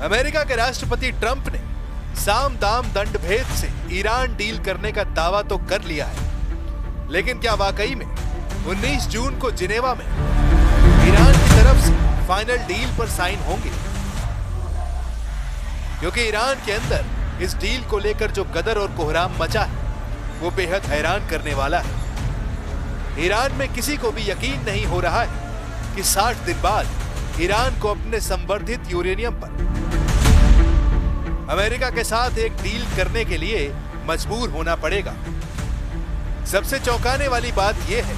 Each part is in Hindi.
अमेरिका के राष्ट्रपति ट्रंप ने साम दाम दंड भेद से ईरान डील करने का दावा तो कर लिया है, लेकिन क्या वाकई में 19 जून को जिनेवा में ईरान की तरफ से फाइनल डील पर साइन होंगे? क्योंकि ईरान के अंदर इस डील को लेकर जो गदर और कोहराम मचा है वो बेहद हैरान करने वाला है। ईरान में किसी को भी यकीन नहीं हो रहा है कि 60 दिन बाद ईरान को अपने संवर्धित यूरेनियम पर अमेरिका के साथ एक डील करने के लिए मजबूर होना पड़ेगा। सबसे चौंकाने वाली बात यह है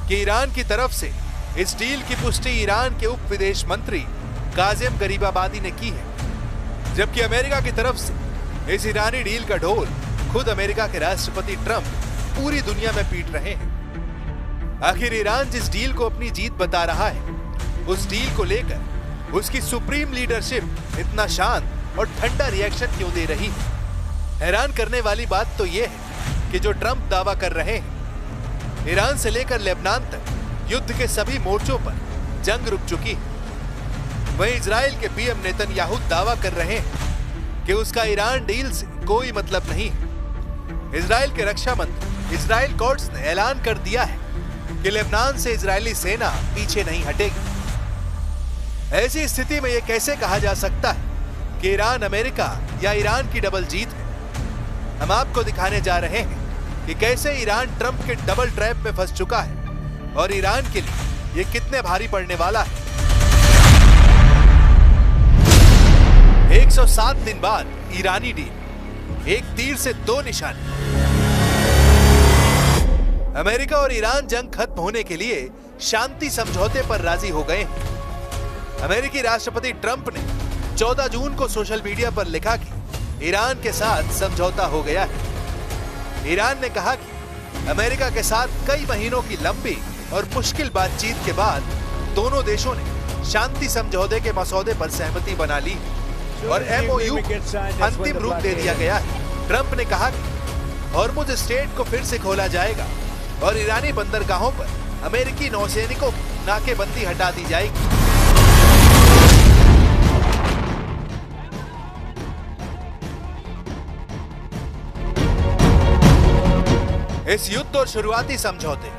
कि ईरान की तरफ से इस डील की पुष्टि ईरान के उप विदेश मंत्री काज़ेम गरीबाबादी ने की है, जबकि अमेरिका की तरफ से इस ईरानी डील का ढोल खुद अमेरिका के राष्ट्रपति ट्रंप पूरी दुनिया में पीट रहे हैं। आखिर ईरान जिस डील को अपनी जीत बता रहा है, उस डील को लेकर उसकी सुप्रीम लीडरशिप इतना शांत और ठंडा रिएक्शन क्यों दे रही है? हैरान करने वाली बात तो यह है कि जो ट्रंप दावा कर रहे हैं, ईरान से लेकर लेबनान तक युद्ध के सभी मोर्चों पर जंग रुक चुकी है। वहीं इजराइल के पीएम नेतन्याहू दावा कर रहे हैं कि उसका ईरान डील से कोई मतलब नहीं है। इजराइल के रक्षा मंत्री इजराइल कोर्ट्स ने ऐलान कर दिया है कि लेबनान से इजरायली सेना पीछे नहीं हटेगी। ऐसी स्थिति में यह कैसे कहा जा सकता है कि ईरान अमेरिका या ईरान की डबल जीत है? हम आपको दिखाने जा रहे हैं कि कैसे ईरान ट्रंप के डबल ट्रैप में फंस चुका है और ईरान के लिए यह कितने भारी पड़ने वाला है। 107 दिन बाद ईरानी डील, एक तीर से दो निशाने। अमेरिका और ईरान जंग खत्म होने के लिए शांति समझौते पर राजी हो गए हैं। अमेरिकी राष्ट्रपति ट्रंप ने 14 जून को सोशल मीडिया पर लिखा कि ईरान के साथ समझौता हो गया है। ईरान ने कहा कि अमेरिका के साथ कई महीनों की लंबी और मुश्किल बातचीत के बाद दोनों देशों ने शांति समझौते के मसौदे पर सहमति बना ली और एमओयू को अंतिम रूप दे दिया गया है। ट्रंप ने कहा कि हॉर्मुज स्ट्रेट को फिर से खोला जाएगा और ईरानी बंदरगाहों पर अमेरिकी नौसैनिकों की नाकेबंदी हटा दी जाएगी। इस युद्ध और शुरुआती समझौते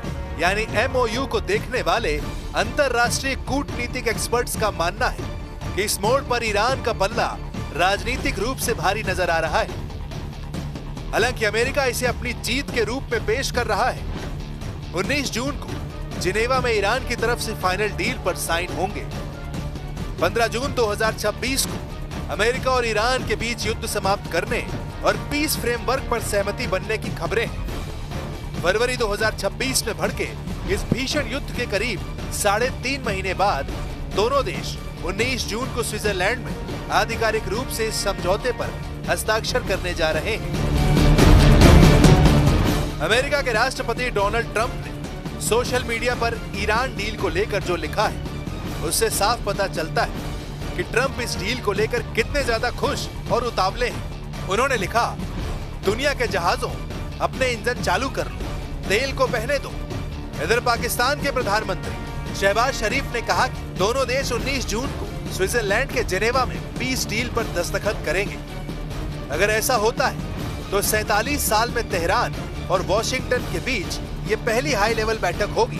यानी एमओयू को देखने वाले अंतरराष्ट्रीय कूटनीतिक एक्सपर्ट्स का मानना है कि इस मोड़ पर ईरान का पल्ला राजनीतिक रूप से भारी नजर आ रहा है। हालांकि अमेरिका इसे अपनी जीत के रूप में पेश कर रहा है। 19 जून को जिनेवा में ईरान की तरफ से फाइनल डील पर साइन होंगे। 15 जून 2026 को अमेरिका और ईरान के बीच युद्ध समाप्त करने और पीस फ्रेमवर्क पर सहमति बनने की खबरें हैं। फरवरी 2026 में भड़के इस भीषण युद्ध के करीब 3.5 महीने बाद दोनों देश 19 जून को स्विट्जरलैंड में आधिकारिक रूप से इस समझौते पर हस्ताक्षर करने जा रहे हैं। अमेरिका के राष्ट्रपति डोनाल्ड ट्रंप ने सोशल मीडिया पर ईरान डील को लेकर जो लिखा है, उससे साफ पता चलता है कि ट्रंप इस डील को लेकर कितने ज्यादा खुश और उतावले हैं। उन्होंने लिखा, दुनिया के जहाजों अपने इंजन चालू कर लो, तेल को बहने दो। इधर पाकिस्तान के प्रधानमंत्री शहबाज शरीफ ने कहा कि दोनों देश 19 जून को स्विट्जरलैंड के जिनेवा में पीस डील पर दस्तखत करेंगे। अगर ऐसा होता है तो 47 साल में तेहरान और वॉशिंगटन के बीच ये पहली हाई लेवल बैठक होगी।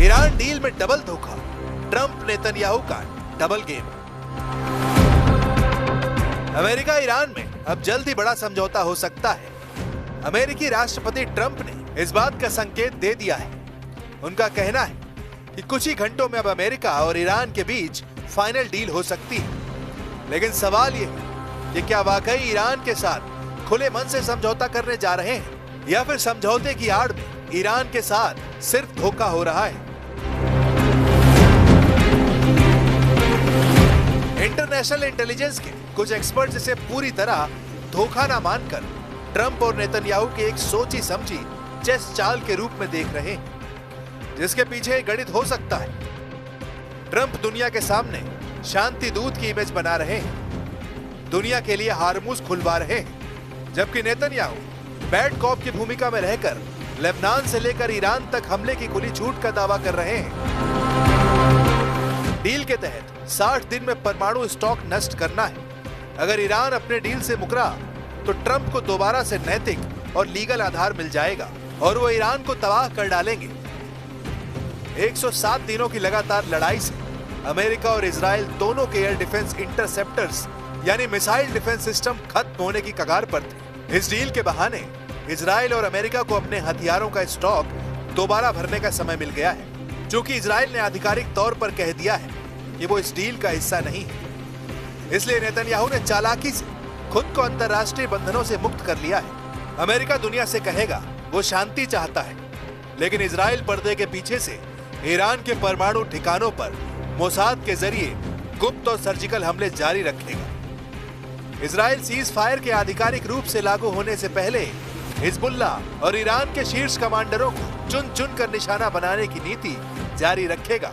ईरान डील में डबल धोखा, ट्रंप नेतन्याहू का डबल गेम। अमेरिका ईरान में अब जल्द ही बड़ा समझौता हो सकता है। अमेरिकी राष्ट्रपति ट्रंप ने इस बात का संकेत दे दिया है। उनका कहना है कि कुछ ही घंटों में अब अमेरिका और ईरान के बीच फाइनल डील हो सकती है। लेकिन सवाल ये है कि क्या वाकई ईरान के साथ खुले मन से समझौता करने जा रहे हैं या फिर समझौते की आड़ में ईरान के साथ सिर्फ धोखा हो रहा है। इंटरनेशनल इंटेलिजेंस के कुछ एक्सपर्ट इसे पूरी तरह धोखा ना मानकर ट्रंप और नेतन्याहू की एक सोची समझी चेस चाल के रूप में देख रहे हैं, जिसके पीछे एक गणित हो सकता है। ट्रंप दुनिया के सामने शांति दूत की इमेज बना रहे हैं, दुनिया के लिए हारमूज खुलवा रहे हैं, जबकि नेतन्याहू बैड कॉप की भूमिका में रहकर लेबनान से लेकर ईरान तक हमले की खुली छूट का दावा कर रहे हैं। डील के तहत 60 दिन में परमाणु स्टॉक नष्ट करना है। अगर ईरान अपने डील से मुकरा तो ट्रंप को दोबारा से नैतिक और लीगल आधार मिल जाएगा और वो ईरान को तबाह कर डालेंगे। 107 दिनों की लगातार लड़ाई से अमेरिका और इजराइल दोनों के एयर डिफेंस इंटरसेप्टर्स यानी मिसाइल डिफेंस सिस्टम खत्म होने की कगार पर थे। इस डील के बहाने इजराइल और अमेरिका को अपने हथियारों का स्टॉक दोबारा भरने का समय मिल गया है, जो कि इजराइल ने आधिकारिक तौर पर कह दिया है कि वो इस डील का हिस्सा नहीं है। इसलिए नेतन्याहू ने चालाकी से खुद को अंतर्राष्ट्रीय बंधनों से मुक्त कर लिया है। अमेरिका दुनिया से कहेगा वो शांति चाहता है, लेकिन इजराइल पर्दे के पीछे से ईरान के परमाणु ठिकानों पर मोसाद के जरिए गुप्त और सर्जिकल हमले जारी रखेगा। इजराइल सीज फायर के आधिकारिक रूप से लागू होने से पहले हिजबुल्ला और ईरान के शीर्ष कमांडरों को चुन चुन कर निशाना बनाने की नीति जारी रखेगा,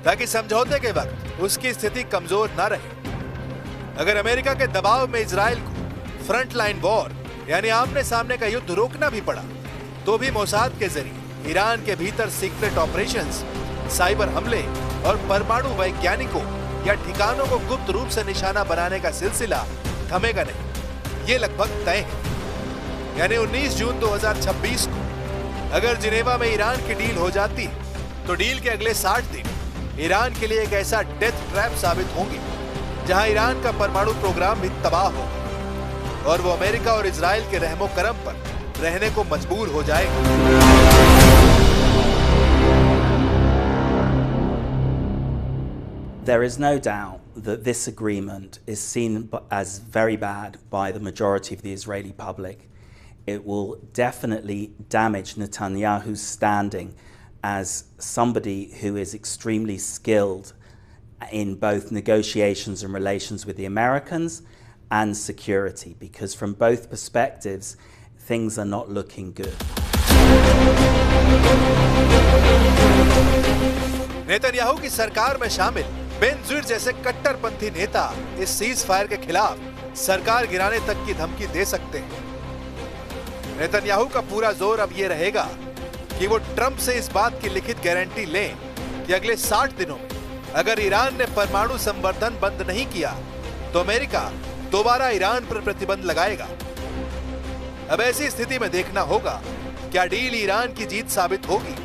ताकि समझौते के वक्त उसकी स्थिति कमजोर न रहे। अगर अमेरिका के दबाव में इजराइल को फ्रंट लाइन वॉर यानी आमने सामने का युद्ध रोकना भी पड़ा, तो भी मोसाद के जरिए ईरान के भीतर सीक्रेट ऑपरेशंस, साइबर हमले और परमाणु वैज्ञानिकों या ठिकानों को गुप्त रूप से निशाना बनाने का सिलसिला थमेगा नहीं। ये लगभग तय है। यानी 19 जून 2026 को अगर जिनेवा में ईरान की डील हो जाती है, तो डील के अगले 60 दिन ईरान के लिए एक ऐसा डेथ ट्रैप साबित होंगे जहां ईरान का परमाणु प्रोग्राम भी तबाह होगा और वो अमेरिका और इजराइल के रहमो करम पर रहने को मजबूर हो जाएगा। There is no doubt that this agreement is seen as very bad by the majority of the Israeli public. It will definitely damage Netanyahu's standing as somebody who is extremely skilled in both negotiations and relations with the Americans and security, because from both perspectives, things are not looking good. Netanyahu की सरकार में शामिल बेनज़ीर जैसे कट्टरपंथी नेता इस सीज फायर के खिलाफ सरकार गिराने तक की धमकी दे सकते हैं। नेतन्याहू का पूरा जोर अब ये रहेगा कि वो ट्रंप से इस बात की लिखित गारंटी लें कि अगले 60 दिनों में अगर ईरान ने परमाणु संवर्धन बंद नहीं किया तो अमेरिका दोबारा ईरान पर प्रतिबंध लगाएगा। अब ऐसी स्थिति में देखना होगा क्या डील ईरान की जीत साबित होगी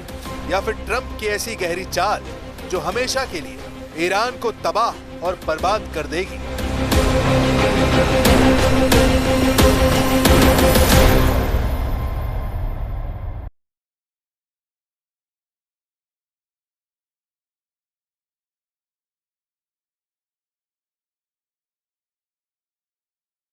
या फिर ट्रंप की ऐसी गहरी चाल जो हमेशा के लिए ईरान को तबाह और बर्बाद कर देगी।